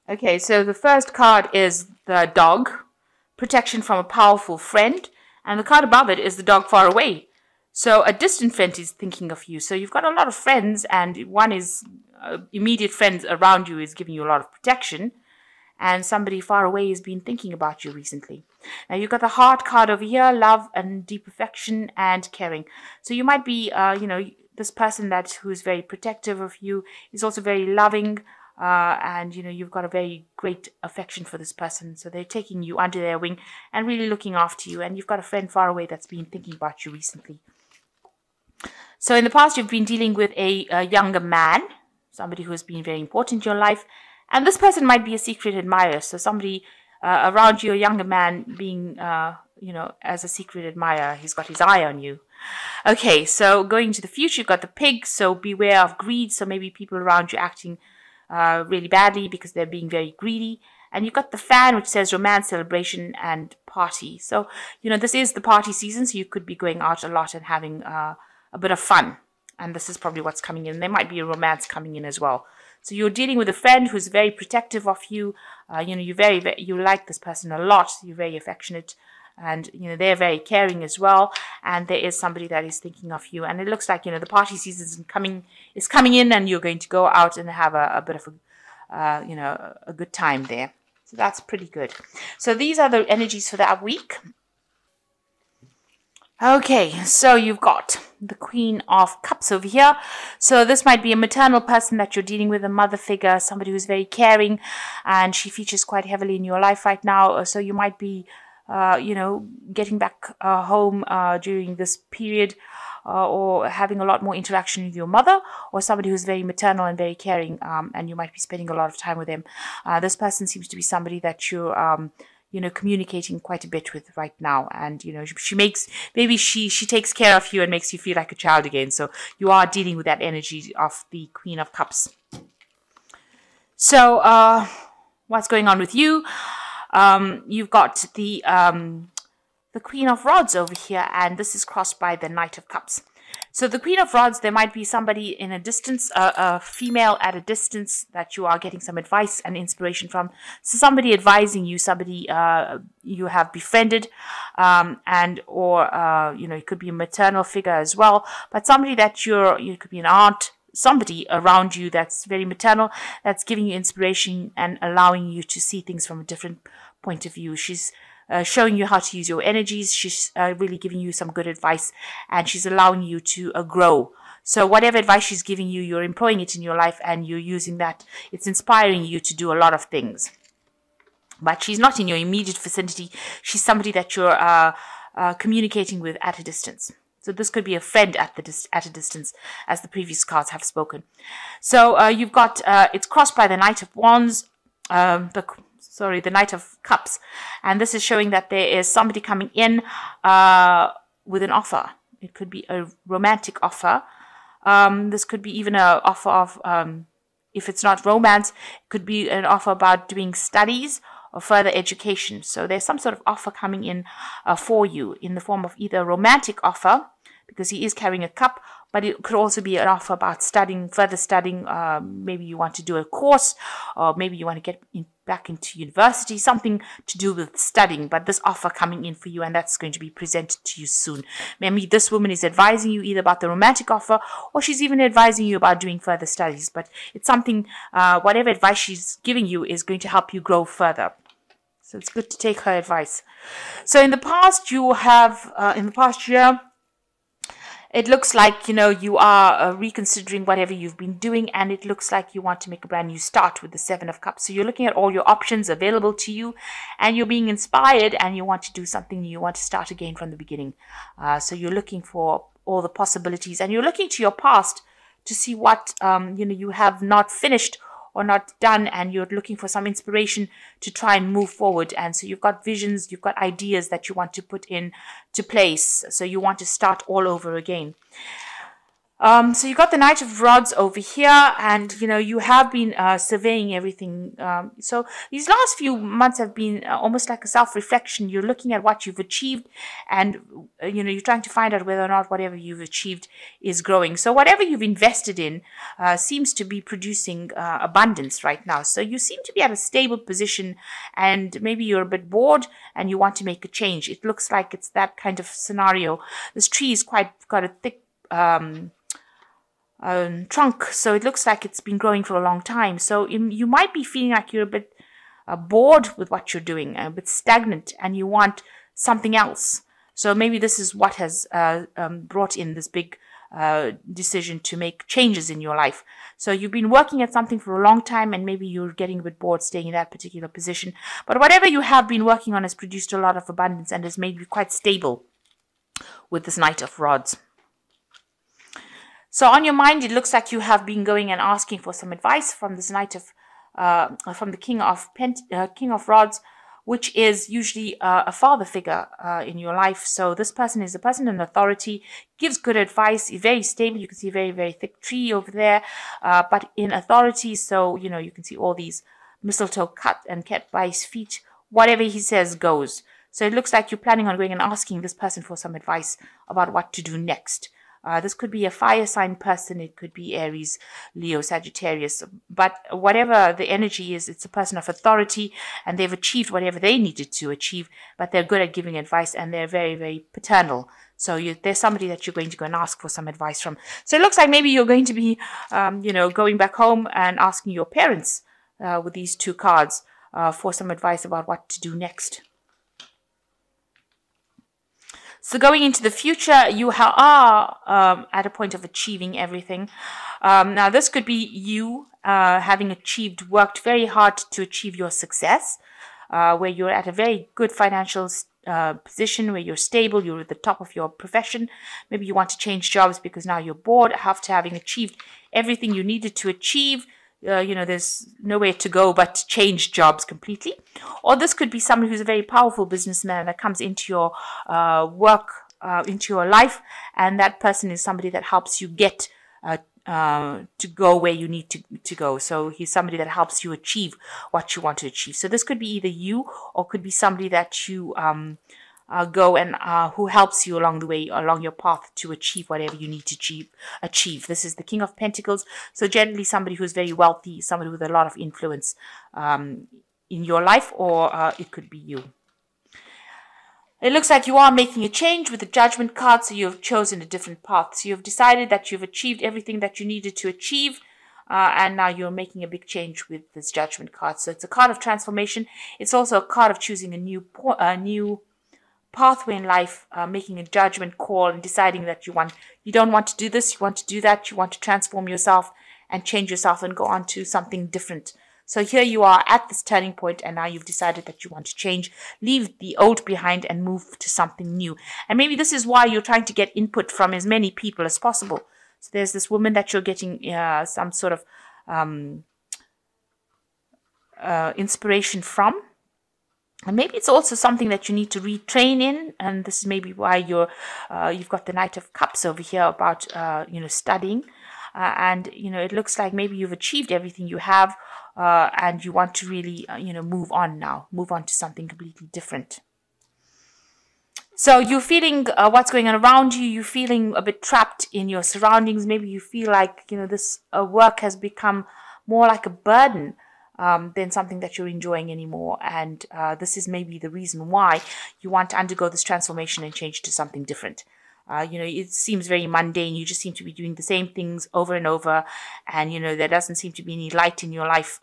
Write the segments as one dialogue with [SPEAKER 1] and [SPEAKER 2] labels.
[SPEAKER 1] Okay, so the first card is the dog, protection from a powerful friend, and the card above it is the dog far away. So a distant friend is thinking of you. So you've got a lot of friends, and one is immediate friends around you is giving you a lot of protection, and somebody far away has been thinking about you recently. Now you've got the heart card over here, love and deep affection and caring. So you might be, this person who's very protective of you is also very loving, and you've got a very great affection for this person. So they're taking you under their wing and really looking after you. And you've got a friend far away that's been thinking about you recently. So in the past, you've been dealing with a younger man, somebody who has been very important in your life. And this person might be a secret admirer. So somebody around you, a younger man being, as a secret admirer, he's got his eye on you. Okay, so going to the future, you've got the pig. So beware of greed. So maybe people around you acting really badly because they're being very greedy. And you've got the fan, which says romance, celebration, and party. So, this is the party season. So you could be going out a lot and having a bit of fun. And this is probably what's coming in. There might be a romance coming in as well. So you're dealing with a friend who's very protective of you. You like this person a lot. You're very affectionate, and they're very caring as well. And there is somebody that is thinking of you. And it looks like the party season is coming in, and you're going to go out and have a bit of a good time there. So that's pretty good. So these are the energies for that week. Okay, so you've got the Queen of Cups over here. So this might be a maternal person that you're dealing with, a mother figure, somebody who's very caring, and she features quite heavily in your life right now. So you might be, getting back home during this period, or having a lot more interaction with your mother, or somebody who's very maternal and very caring, and you might be spending a lot of time with them. This person seems to be somebody that you're communicating quite a bit with right now. And, she takes care of you and makes you feel like a child again. So you are dealing with that energy of the Queen of Cups. So, what's going on with you? You've got the Queen of Rods over here, and this is crossed by the Knight of Cups. So the Queen of Rods, there might be somebody in a distance, a female at a distance that you are getting some advice and inspiration from. So somebody advising you, somebody you have befriended, it could be a maternal figure as well, but somebody that you could be an aunt, somebody around you that's very maternal, that's giving you inspiration and allowing you to see things from a different point of view. She's showing you how to use your energies. She's really giving you some good advice, and she's allowing you to grow. So whatever advice she's giving you, you're employing it in your life, and you're using that. It's inspiring you to do a lot of things. But she's not in your immediate vicinity. She's somebody that you're communicating with at a distance. So this could be a friend at a distance, as the previous cards have spoken. So you've got, it's crossed by the Knight of Wands, the Knight of Cups. And this is showing that there is somebody coming in with an offer. It could be a romantic offer. This could be even an offer of, if it's not romance, it could be an offer about doing studies or further education. So there's some sort of offer coming in for you in the form of either a romantic offer, because he is carrying a cup, but it could also be an offer about further studying. Maybe you want to do a course, or maybe you want to get back into university, something to do with studying, but this offer coming in for you, and that's going to be presented to you soon. Maybe this woman is advising you either about the romantic offer, or she's even advising you about doing further studies, but it's something, whatever advice she's giving you is going to help you grow further. So it's good to take her advice. So in the past, you have, in the past year, it looks like, you are reconsidering whatever you've been doing, and it looks like you want to make a brand new start with the Seven of Cups. So you're looking at all your options available to you, and you're being inspired, and you want to do something new. You want to start again from the beginning. So you're looking for all the possibilities, and you're looking to your past to see what, you have not finished or not done, and you're looking for some inspiration to try and move forward. And so you've got visions, you've got ideas that you want to put in to place. So you want to start all over again. So you got the Knight of Rods over here, and you have been surveying everything. So these last few months have been almost like a self-reflection. You're looking at what you've achieved, and you're trying to find out whether or not whatever you've achieved is growing. So whatever you've invested in seems to be producing abundance right now. So you seem to be at a stable position, and maybe you're a bit bored and you want to make a change. It looks like it's that kind of scenario. This tree is got a thick trunk, so it looks like it's been growing for a long time. So you might be feeling like you're a bit bored with what you're doing, a bit stagnant, and you want something else. So maybe this is what has brought in this big decision to make changes in your life. So you've been working at something for a long time, and maybe you're getting a bit bored staying in that particular position. But whatever you have been working on has produced a lot of abundance and has made you quite stable with this Knight of Rods. So on your mind, it looks like you have been going and asking for some advice from this from the King of Rods, which is usually a father figure in your life. So this person is a person in authority, gives good advice, is very stable. You can see a very, very thick tree over there, but in authority. So, you can see all these mistletoe cut and kept by his feet. Whatever he says goes. So it looks like you're planning on going and asking this person for some advice about what to do next. This could be a fire sign person. It could be Aries, Leo, Sagittarius. But whatever the energy is, it's a person of authority, and they've achieved whatever they needed to achieve, but they're good at giving advice, and they're very, very paternal. So there's somebody that you're going to go and ask for some advice from. So it looks like maybe you're going to be, going back home and asking your parents with these two cards for some advice about what to do next. So going into the future, you are at a point of achieving everything. Now, this could be you having worked very hard to achieve your success, where you're at a very good financial position, where you're stable, you're at the top of your profession. Maybe you want to change jobs because now you're bored after having achieved everything you needed to achieve. There's nowhere to go but to change jobs completely. Or this could be someone who's a very powerful businessman that comes into your work, into your life, and that person is somebody that helps you get to go where you need to go. So he's somebody that helps you achieve what you want to achieve. So this could be either you, or could be somebody that you go and who helps you along the way, along your path to achieve whatever you need to achieve. This is the King of Pentacles. So generally somebody who's very wealthy, somebody with a lot of influence in your life, or it could be you. It looks like you are making a change with the Judgment card, so you've chosen a different path. So you've decided that you've achieved everything that you needed to achieve, and now you're making a big change with this Judgment card. So it's a card of transformation. It's also a card of choosing a new pathway in life, making a judgment call and deciding that you don't want to do this, you want to do that, you want to transform yourself and change yourself and go on to something different. So here you are at this turning point, and now you've decided that you want to change, leave the old behind and move to something new. And maybe this is why you're trying to get input from as many people as possible. So there's this woman that you're getting some sort of inspiration from. And maybe it's also something that you need to retrain in, and this is maybe why you've got the Knight of Cups over here about studying, and it looks like maybe you've achieved everything you have, and you want to really move on to something completely different. So you're feeling what's going on around you. You're feeling a bit trapped in your surroundings. Maybe you feel like this work has become more like a burden than something that you're enjoying anymore. And this is maybe the reason why you want to undergo this transformation and change to something different. It seems very mundane. You just seem to be doing the same things over and over. And, there doesn't seem to be any light in your life.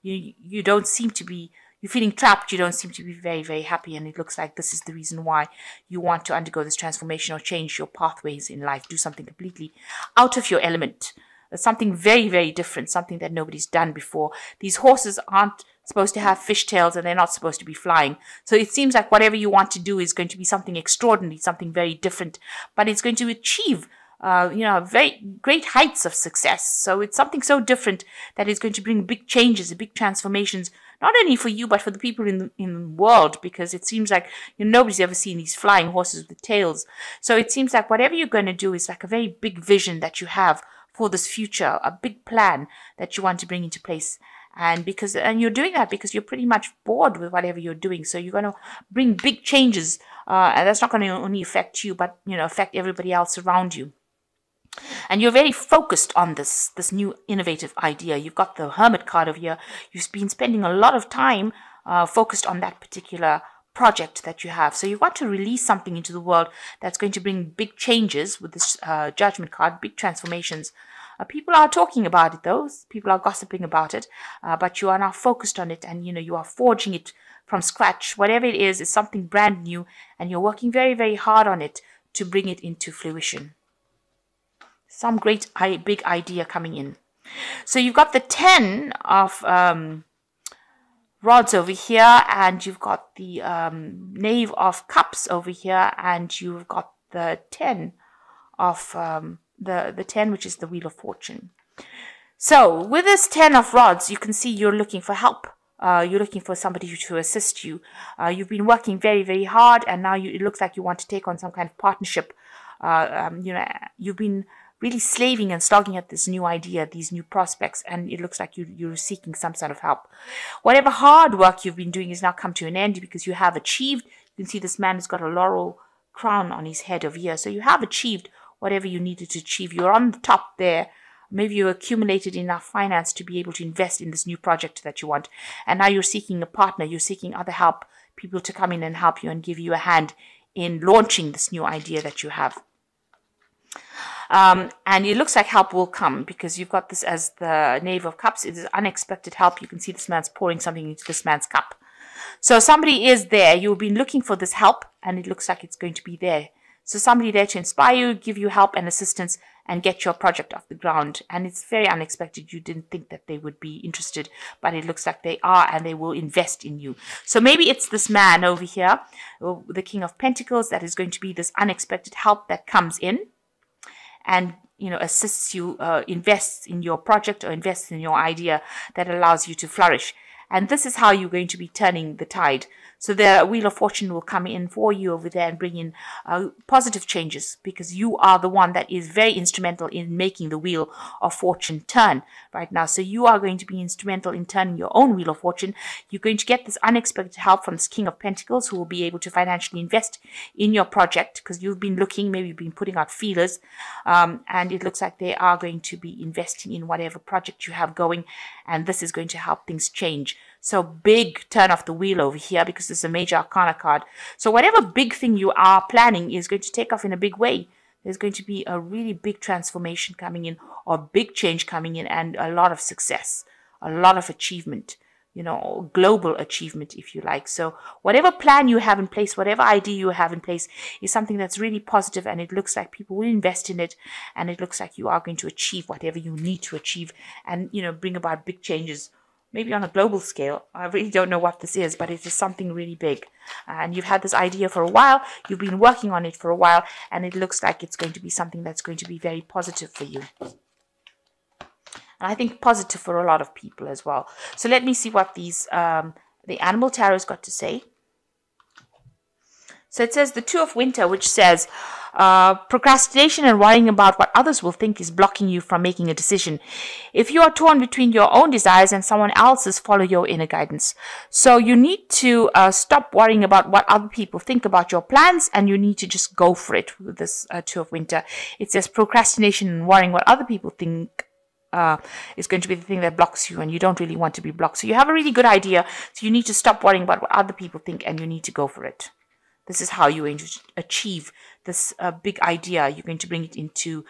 [SPEAKER 1] You don't seem to be, you're feeling trapped. You don't seem to be very, very happy. And it looks like this is the reason why you want to undergo this transformation or change your pathways in life. Do something completely out of your element. Something very, very different, something that nobody's done before. These horses aren't supposed to have fishtails, and they're not supposed to be flying. So it seems like whatever you want to do is going to be something extraordinary, something very different, but it's going to achieve very great heights of success. So it's something so different that is going to bring big changes, big transformations, not only for you, but for the people in the world, because it seems like nobody's ever seen these flying horses with tails. So it seems like whatever you're going to do is like a very big vision that you have for this future, a big plan that you want to bring into place. And you're doing that because you're pretty much bored with whatever you're doing. So you're going to bring big changes, and that's not going to only affect you, but affect everybody else around you. And you're very focused on this new innovative idea. You've got the Hermit card over here. You've been spending a lot of time focused on that particular project that you have. So you want to release something into the world that's going to bring big changes with this Judgment card, big transformations. People are talking about it, though. People are gossiping about it, but you are now focused on it, and you are forging it from scratch. Whatever it is something brand new, and you're working very, very hard on it to bring it into fruition. Some great big idea coming in. So you've got the 10 of rods over here, and you've got the Knave of Cups over here, and you've got the 10 of the 10, which is the Wheel of Fortune. So with this 10 of rods, you can see you're looking for help. You're looking for somebody to assist you. You've been working very, very hard, and now it looks like you want to take on some kind of partnership. You've been really slaving and slogging at this new idea, these new prospects, and it looks like you're seeking some sort of help. Whatever hard work you've been doing has now come to an end because you have achieved. You can see this man has got a laurel crown on his head over here. So you have achieved whatever you needed to achieve. You're on the top there. Maybe you accumulated enough finance to be able to invest in this new project that you want. And now you're seeking a partner. You're seeking other help, people to come in and help you and give you a hand in launching this new idea that you have. And it looks like help will come because you've got this as the Knave of Cups. It is unexpected help. You can see this man's pouring something into this man's cup. So somebody is there. You've been looking for this help, and it looks like it's going to be there. So somebody there to inspire you, give you help and assistance, and get your project off the ground. And it's very unexpected. You didn't think that they would be interested, but it looks like they are, and they will invest in you. So maybe it's this man over here, the King of Pentacles, that is going to be this unexpected help that comes in and assists you, invests in your project or invests in your idea that allows you to flourish. And this is how you're going to be turning the tide. So the Wheel of Fortune will come in for you over there and bring in positive changes, because you are the one that is very instrumental in making the Wheel of Fortune turn right now. So you are going to be instrumental in turning your own Wheel of Fortune. You're going to get this unexpected help from this King of Pentacles, who will be able to financially invest in your project because you've been looking, maybe you've been putting out feelers, and it looks like they are going to be investing in whatever project you have going, and this is going to help things change. So big turn of the wheel over here, because this is a major arcana card. So whatever big thing you are planning is going to take off in a big way. There's going to be a really big transformation coming in, or big change coming in, and a lot of success, a lot of achievement, global achievement, if you like. So whatever plan you have in place, whatever idea you have in place is something that's really positive, and it looks like people will invest in it, and it looks like you are going to achieve whatever you need to achieve and, bring about big changes. Maybe on a global scale. I really don't know what this is, but it is something really big. And you've had this idea for a while. You've been working on it for a while, and it looks like it's going to be something that's going to be very positive for you. And I think positive for a lot of people as well. So let me see what these the Animal Tarot's got to say. So it says the Two of Winter, which says procrastination and worrying about what others will think is blocking you from making a decision. If you are torn between your own desires and someone else's, follow your inner guidance. So you need to stop worrying about what other people think about your plans, and you need to just go for it with this Two of Winter. It says procrastination and worrying what other people think is going to be the thing that blocks you, and you don't really want to be blocked. So you have a really good idea, so you need to stop worrying about what other people think, and you need to go for it. This is how you're going to achieve this big idea. You're going to bring it into,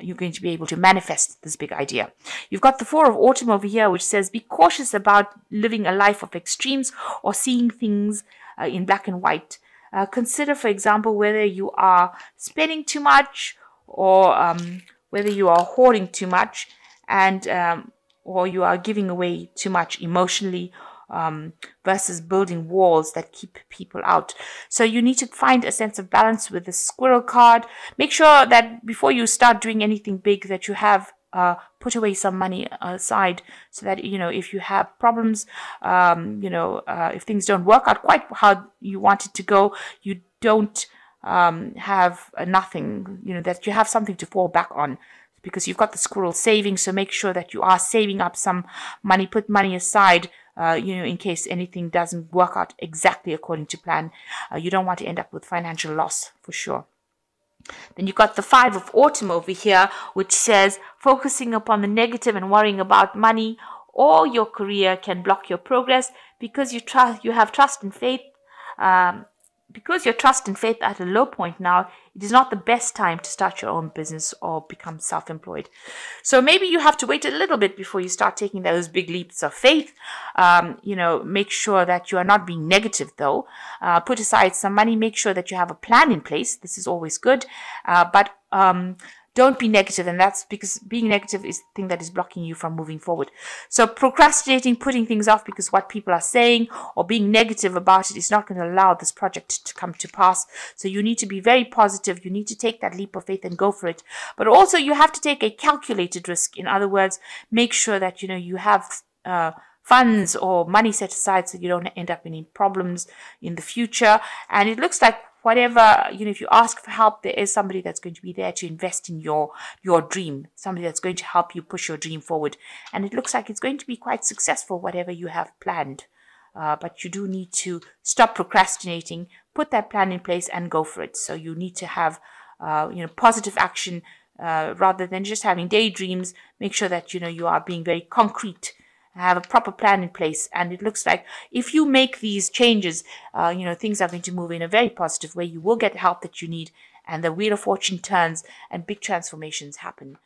[SPEAKER 1] you're going to be able to manifest this big idea. You've got the Four of Autumn over here, which says be cautious about living a life of extremes or seeing things in black and white. Consider, for example, whether you are spending too much, or whether you are hoarding too much, and or you are giving away too much emotionally, versus building walls that keep people out. So you need to find a sense of balance with the squirrel card. Make sure that before you start doing anything big that you have put away some money aside, so that, if you have problems, if things don't work out quite how you want it to go, you don't have nothing, that you have something to fall back on, because you've got the squirrel savings. So make sure that you are saving up some money, put money aside, in case anything doesn't work out exactly according to plan. You don't want to end up with financial loss for sure. Then you got the 5 of Autumn over here, which says focusing upon the negative and worrying about money or your career can block your progress, because you have trust and faith. Because your trust and faith at a low point now, it is not the best time to start your own business or become self-employed. So maybe you have to wait a little bit before you start taking those big leaps of faith. Make sure that you are not being negative though. Put aside some money. Make sure that you have a plan in place. This is always good. But don't be negative, and that's because being negative is the thing that is blocking you from moving forward. So procrastinating, putting things off because what people are saying, or being negative about it, is not going to allow this project to come to pass. So you need to be very positive. You need to take that leap of faith and go for it. But also you have to take a calculated risk. In other words, make sure that you have funds or money set aside so you don't end up in any problems in the future. And it looks like whatever, if you ask for help, there is somebody that's going to be there to invest in your dream, somebody that's going to help you push your dream forward. And it looks like it's going to be quite successful, whatever you have planned. But you do need to stop procrastinating, put that plan in place and go for it. So you need to have, positive action rather than just having daydreams. Make sure that, you are being very concrete, have a proper plan in place. And it looks like if you make these changes, things are going to move in a very positive way. You will get help that you need, and the wheel of fortune turns and big transformations happen.